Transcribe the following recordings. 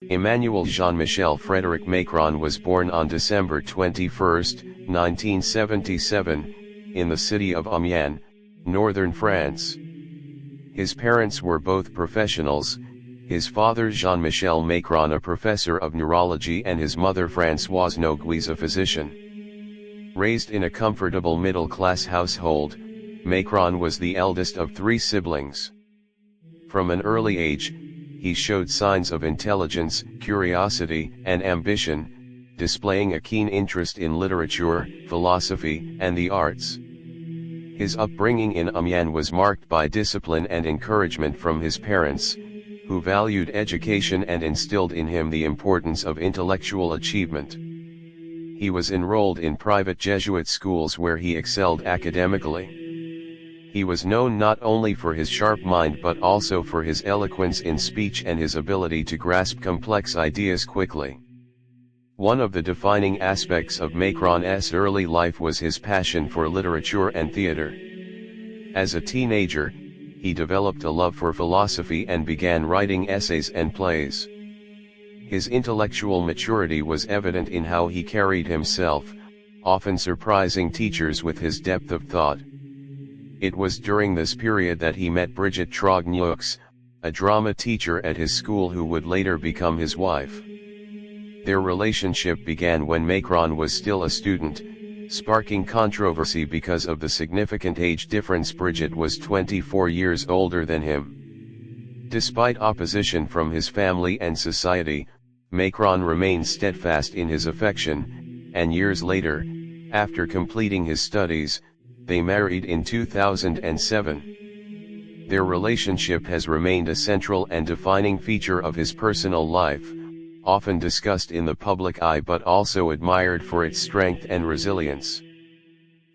Emmanuel Jean-Michel Frédéric Macron was born on December 21, 1977, in the city of Amiens, northern France. His parents were both professionals, his father Jean-Michel Macron a professor of neurology and his mother Françoise Nogues a physician. Raised in a comfortable middle-class household, Macron was the eldest of 3 siblings. From an early age, he showed signs of intelligence, curiosity, and ambition, displaying a keen interest in literature, philosophy, and the arts. His upbringing in Amiens was marked by discipline and encouragement from his parents, who valued education and instilled in him the importance of intellectual achievement. He was enrolled in private Jesuit schools where he excelled academically. He was known not only for his sharp mind but also for his eloquence in speech and his ability to grasp complex ideas quickly. One of the defining aspects of Macron's early life was his passion for literature and theater. As a teenager, he developed a love for philosophy and began writing essays and plays. His intellectual maturity was evident in how he carried himself, often surprising teachers with his depth of thought. It was during this period that he met Brigitte Trogneux, a drama teacher at his school who would later become his wife. Their relationship began when Macron was still a student, sparking controversy because of the significant age difference. Brigitte was 24 years older than him. Despite opposition from his family and society, Macron remained steadfast in his affection, and years later, after completing his studies, they married in 2007. Their relationship has remained a central and defining feature of his personal life, often discussed in the public eye but also admired for its strength and resilience.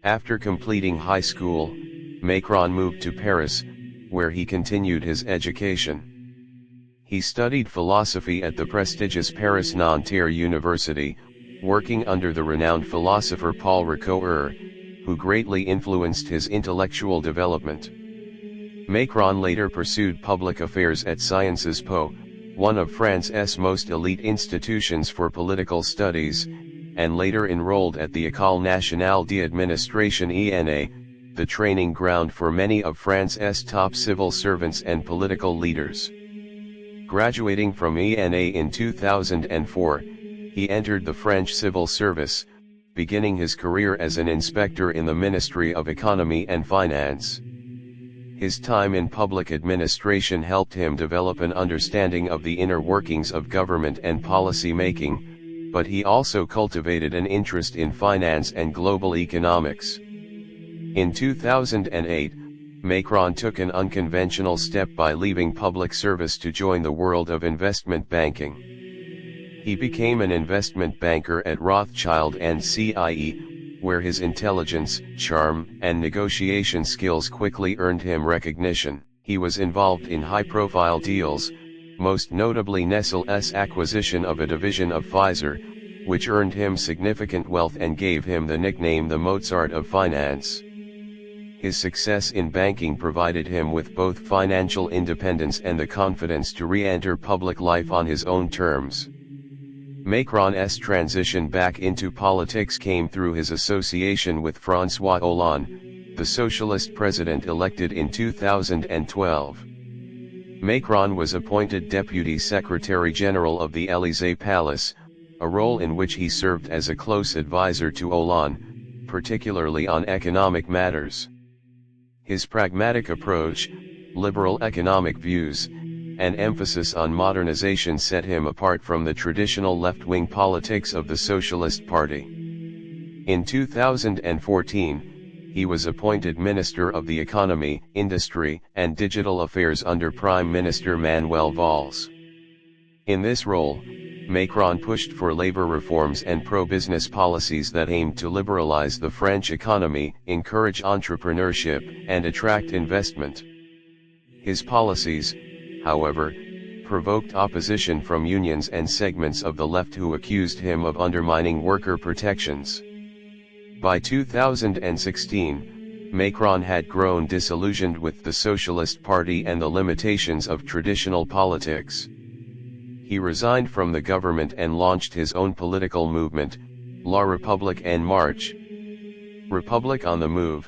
After completing high school, Macron moved to Paris, where he continued his education. He studied philosophy at the prestigious Paris Nanterre University, working under the renowned philosopher Paul Ricoeur, who greatly influenced his intellectual development. Macron later pursued public affairs at Sciences Po, one of France's most elite institutions for political studies, and later enrolled at the École Nationale d'Administration (ENA), the training ground for many of France's top civil servants and political leaders. Graduating from ENA in 2004, he entered the French civil service, beginning his career as an inspector in the Ministry of Economy and Finance. His time in public administration helped him develop an understanding of the inner workings of government and policy making, but he also cultivated an interest in finance and global economics. In 2008, Macron took an unconventional step by leaving public service to join the world of investment banking. He became an investment banker at Rothschild & Cie, where his intelligence, charm, and negotiation skills quickly earned him recognition. He was involved in high-profile deals, most notably Nestlé's acquisition of a division of Pfizer, which earned him significant wealth and gave him the nickname the Mozart of finance. His success in banking provided him with both financial independence and the confidence to re-enter public life on his own terms. Macron's transition back into politics came through his association with François Hollande, the socialist president elected in 2012. Macron was appointed Deputy Secretary General of the Élysée Palace, a role in which he served as a close advisor to Hollande, particularly on economic matters. His pragmatic approach, liberal economic views, and emphasis on modernization set him apart from the traditional left-wing politics of the Socialist Party. In 2014, he was appointed Minister of the Economy, Industry, and Digital Affairs under Prime Minister Manuel Valls. In this role, Macron pushed for labor reforms and pro-business policies that aimed to liberalize the French economy, encourage entrepreneurship, and attract investment. His policies, however, provoked opposition from unions and segments of the left who accused him of undermining worker protections. By 2016, Macron had grown disillusioned with the Socialist Party and the limitations of traditional politics. He resigned from the government and launched his own political movement, La République En Marche. Republic on the Move,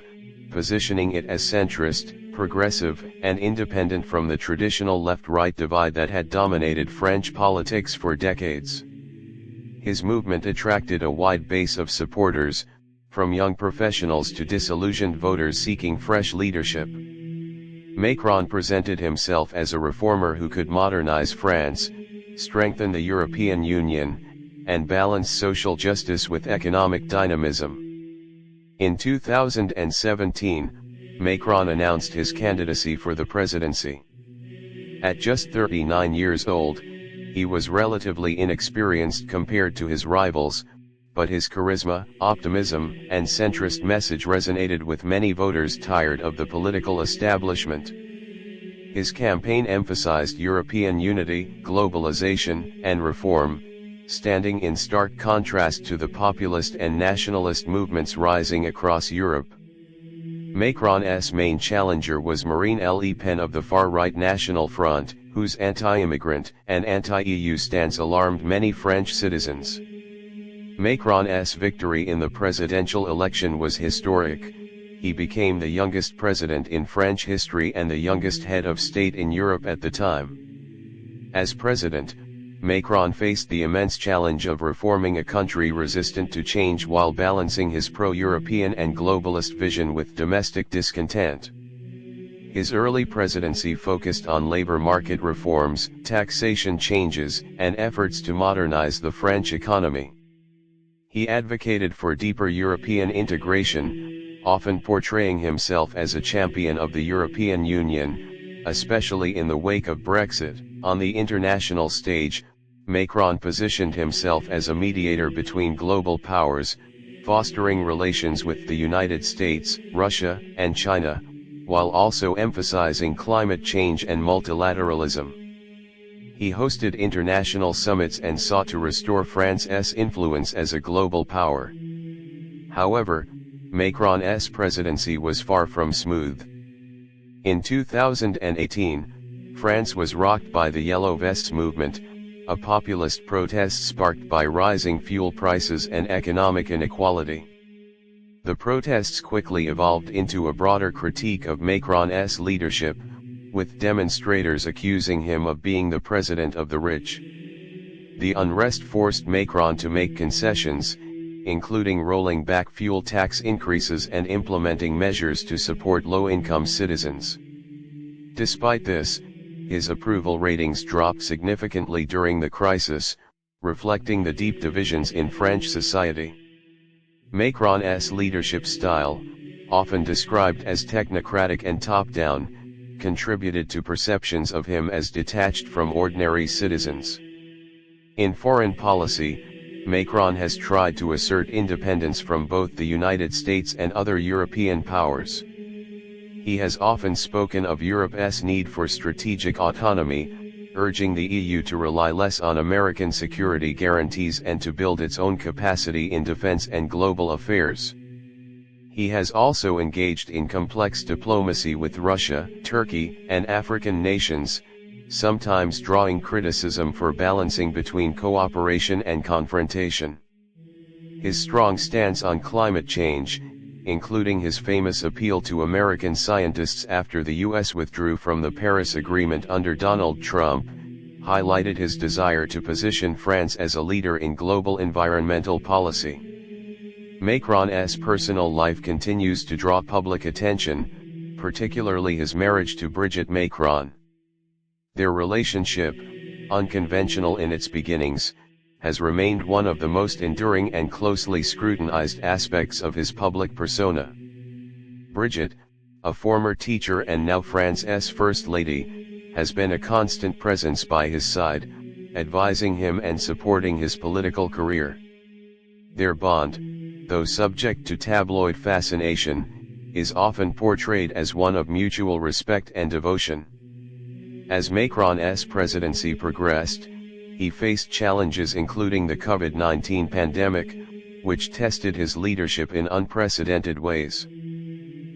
positioning it as centrist, progressive, and independent from the traditional left-right divide that had dominated French politics for decades. His movement attracted a wide base of supporters, from young professionals to disillusioned voters seeking fresh leadership. Macron presented himself as a reformer who could modernize France, strengthen the European Union, and balance social justice with economic dynamism. In 2017, Macron announced his candidacy for the presidency. At just 39 years old, he was relatively inexperienced compared to his rivals, but his charisma, optimism, and centrist message resonated with many voters tired of the political establishment. His campaign emphasized European unity, globalization, and reform, standing in stark contrast to the populist and nationalist movements rising across Europe. Macron's main challenger was Marine Le Pen of the far-right National Front, whose anti-immigrant and anti-EU stance alarmed many French citizens. Macron's victory in the presidential election was historic. He became the youngest president in French history and the youngest head of state in Europe at the time. As president, Macron faced the immense challenge of reforming a country resistant to change while balancing his pro-European and globalist vision with domestic discontent. His early presidency focused on labor market reforms, taxation changes, and efforts to modernize the French economy. He advocated for deeper European integration, often portraying himself as a champion of the European Union, especially in the wake of Brexit. On the international stage, Macron positioned himself as a mediator between global powers, fostering relations with the United States, Russia, and China, while also emphasizing climate change and multilateralism. He hosted international summits and sought to restore France's influence as a global power. However, Macron's presidency was far from smooth. In 2018, France was rocked by the Yellow Vests movement, a populist protest sparked by rising fuel prices and economic inequality. The protests quickly evolved into a broader critique of Macron's leadership, with demonstrators accusing him of being the president of the rich. The unrest forced Macron to make concessions, including rolling back fuel tax increases and implementing measures to support low-income citizens. Despite this, his approval ratings dropped significantly during the crisis, reflecting the deep divisions in French society. Macron's leadership style, often described as technocratic and top-down, contributed to perceptions of him as detached from ordinary citizens. In foreign policy, Macron has tried to assert independence from both the United States and other European powers. He has often spoken of Europe's need for strategic autonomy, urging the EU to rely less on American security guarantees and to build its own capacity in defense and global affairs. He has also engaged in complex diplomacy with Russia, Turkey, and African nations, sometimes drawing criticism for balancing between cooperation and confrontation. His strong stance on climate change, including his famous appeal to American scientists after the U.S. withdrew from the Paris Agreement under Donald Trump, highlighted his desire to position France as a leader in global environmental policy. Macron's personal life continues to draw public attention, particularly his marriage to Brigitte Macron. Their relationship, unconventional in its beginnings, has remained one of the most enduring and closely scrutinized aspects of his public persona. Brigitte, a former teacher and now France's First Lady, has been a constant presence by his side, advising him and supporting his political career. Their bond, though subject to tabloid fascination, is often portrayed as one of mutual respect and devotion. As Macron's presidency progressed, he faced challenges including the COVID-19 pandemic, which tested his leadership in unprecedented ways.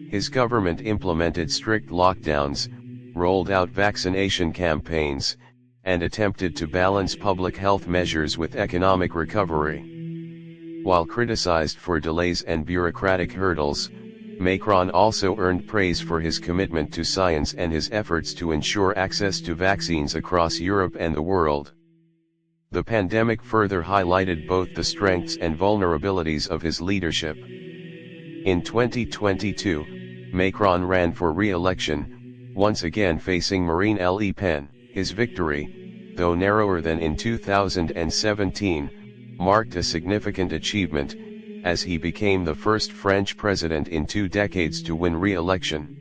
His government implemented strict lockdowns, rolled out vaccination campaigns, and attempted to balance public health measures with economic recovery. While criticized for delays and bureaucratic hurdles, Macron also earned praise for his commitment to science and his efforts to ensure access to vaccines across Europe and the world. The pandemic further highlighted both the strengths and vulnerabilities of his leadership. In 2022, Macron ran for re-election, once again facing Marine Le Pen. His victory, though narrower than in 2017, marked a significant achievement, as he became the first French president in 2 decades to win re-election.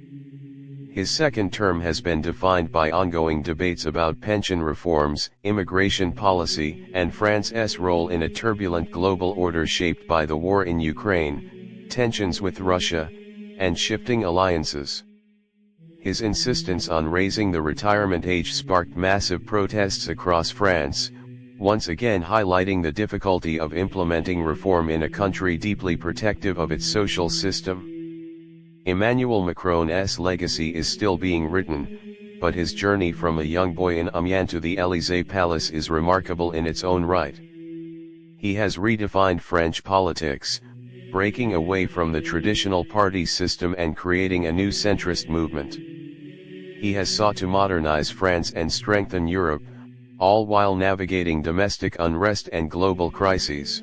His second term has been defined by ongoing debates about pension reforms, immigration policy, and France's role in a turbulent global order shaped by the war in Ukraine, tensions with Russia, and shifting alliances. His insistence on raising the retirement age sparked massive protests across France, once again highlighting the difficulty of implementing reform in a country deeply protective of its social system. Emmanuel Macron's legacy is still being written, but his journey from a young boy in Amiens to the Élysée Palace is remarkable in its own right. He has redefined French politics, breaking away from the traditional party system and creating a new centrist movement. He has sought to modernize France and strengthen Europe, all while navigating domestic unrest and global crises.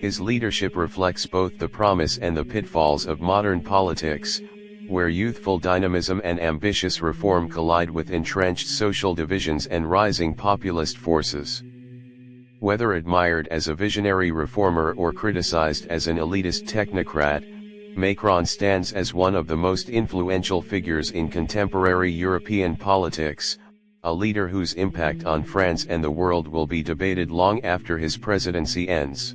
His leadership reflects both the promise and the pitfalls of modern politics, where youthful dynamism and ambitious reform collide with entrenched social divisions and rising populist forces. Whether admired as a visionary reformer or criticized as an elitist technocrat, Macron stands as one of the most influential figures in contemporary European politics, a leader whose impact on France and the world will be debated long after his presidency ends.